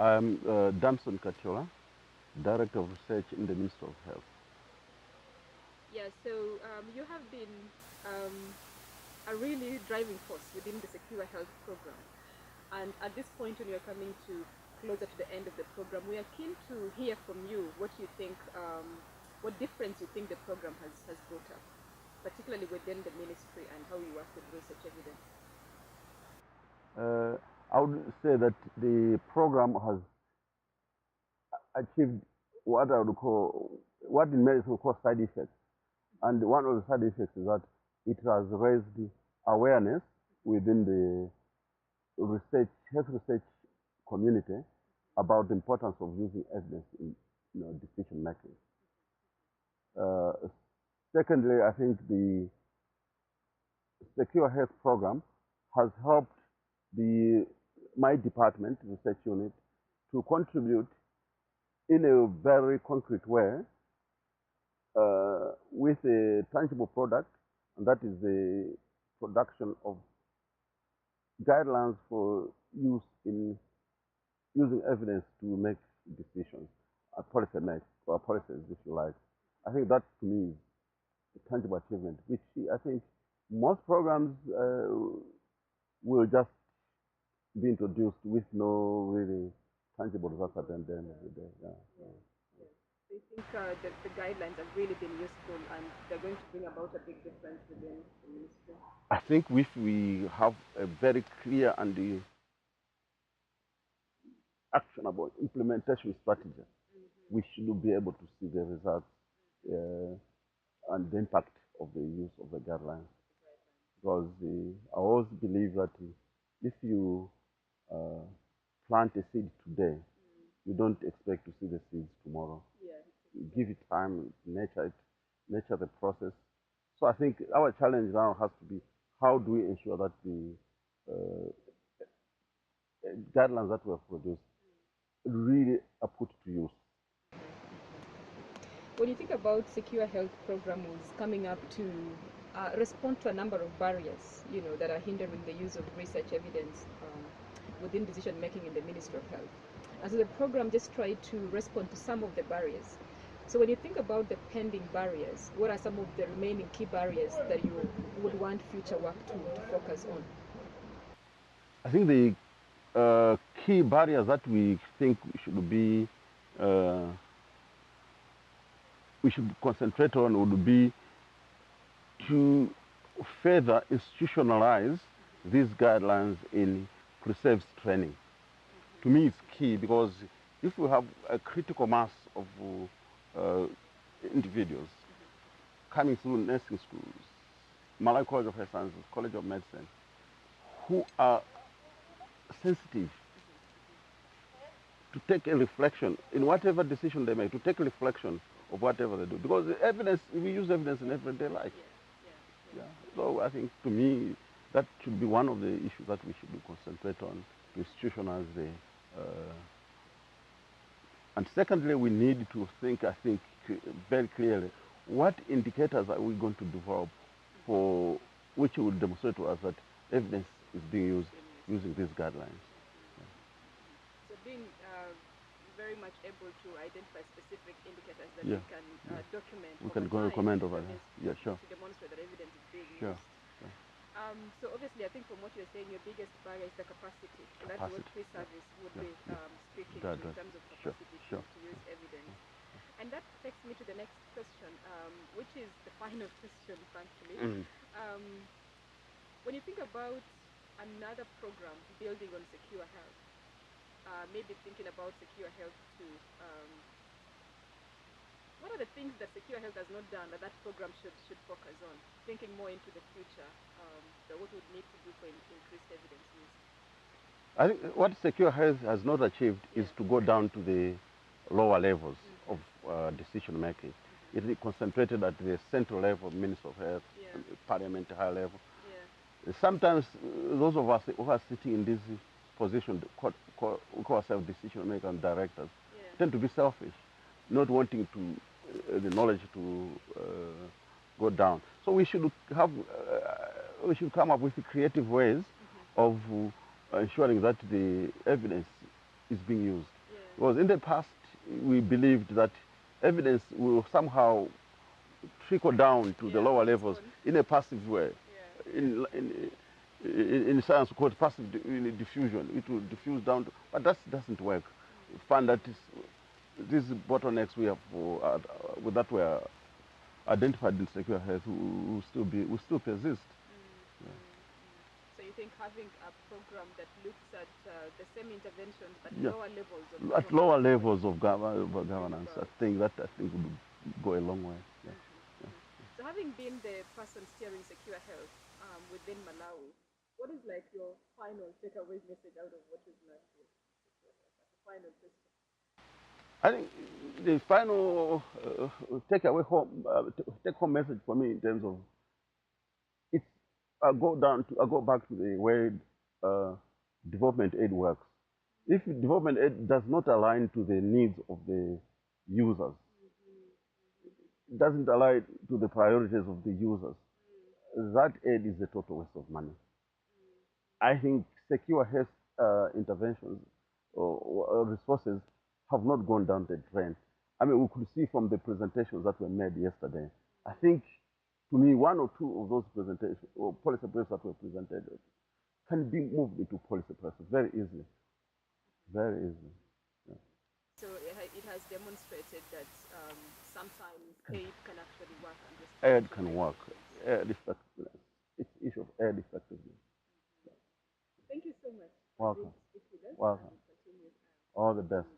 I'm Damson Kathyola, Director of Research in the Ministry of Health. Yeah, so you have been a really driving force within the Secure Health program. And at this point, when you're coming closer to the end of the program, we are keen to hear from you what you think, what difference you think the program has brought up, particularly within the ministry and how you work with research evidence. I would say that the program has achieved what I would call, what in medicine we call side effects. And one of the side effects is that it has raised awareness within the health research community about the importance of using evidence in decision making. Secondly, I think the Secure Health program has helped my department, research unit, to contribute in a very concrete way with a tangible product, and that is the production of guidelines for use in using evidence to make decisions, policies, if you like. I think that to me is a tangible achievement, which I think most programs will just be introduced with no really tangible results at the end of the day. So you think the guidelines have really been useful and they're going to bring about a big difference within the ministry? I think if we have a very clear and actionable implementation strategy, we should be able to see the results and the impact of the use of the guidelines. Because I always believe that if you plant a seed today, you don't expect to see the seeds tomorrow. You give it time, nurture the process. So I think our challenge now has to be, how do we ensure that the guidelines that we have produced really are put to use? When you think about Secure Health program was coming up to respond to a number of barriers, that are hindering the use of research evidence within decision making in the Ministry of Health. And so the program just tried to respond to some of the barriers. So when you think about the pending barriers, what are some of the remaining key barriers that you would want future work to focus on? I think the key barriers that we think we should concentrate on would be to further institutionalize these guidelines in pre-service training. To me, it's key, because if we have a critical mass of individuals coming through nursing schools, Malawi College of Health Sciences, College of Medicine, who are sensitive to take a reflection in whatever decision they make, to take a reflection of whatever they do. Because we use evidence in everyday life. Yeah. So I think, to me, that should be one of the issues that we should concentrate on, to institutionalize and secondly, we need to think, I think, very clearly, what indicators are we going to develop for which will demonstrate to us that evidence is being used using these guidelines. So being very much able to identify specific indicators that we can document. We can go and comment over that. Yeah, sure. To demonstrate that evidence is being used. So obviously, I think from what you're saying, your biggest barrier is the capacity. And that's what pre-service would be speaking to in terms of capacity to use evidence. And that takes me to the next question, which is the final question, frankly. When you think about another program building on Secure Health, maybe thinking about Secure Health too, what are the things that Secure Health has not done that program should focus on, thinking more into the future, that what would need to do for increased evidence use? I think what Secure Health has not achieved is to go down to the lower levels of decision making. It is concentrated at the central level, Ministry of Health, Parliament, high level. Sometimes those of us who are sitting in this position, who call ourselves decision makers and directors, tend to be selfish, not wanting the knowledge to go down. So we should come up with creative ways of ensuring that the evidence is being used. Yeah. Because in the past, we believed that evidence will somehow trickle down to the lower levels in a passive way. Yeah. In science, we call it passive diffusion. It will diffuse down, but that doesn't work. We find that these bottlenecks we have with that were identified in secure health will still persist. So you think having a program that looks at the same interventions but Yeah. lower levels of At lower levels of governance, I think would go a long way. Yeah. So having been the person steering secure health within Malawi, what is like your final takeaway message out of what you've learned here? As a final question. I think the final take home message for me in terms of it's I go back to the way development aid works. If development aid does not align to the needs of the users, it doesn't align to the priorities of the users, that aid is a total waste of money. I think secure health interventions or resources have not gone down the drain. I mean, we could see from the presentations that were made yesterday. I think, to me, one or two of those presentations or policy briefs that were presented can be moved into policy briefs very easily. Very easily. Yeah. So it has demonstrated that sometimes aid can actually work. Aid can work. Aid effectiveness. It's issue of aid effectiveness. Thank you so much. Welcome. Speak with us. Welcome. All the best.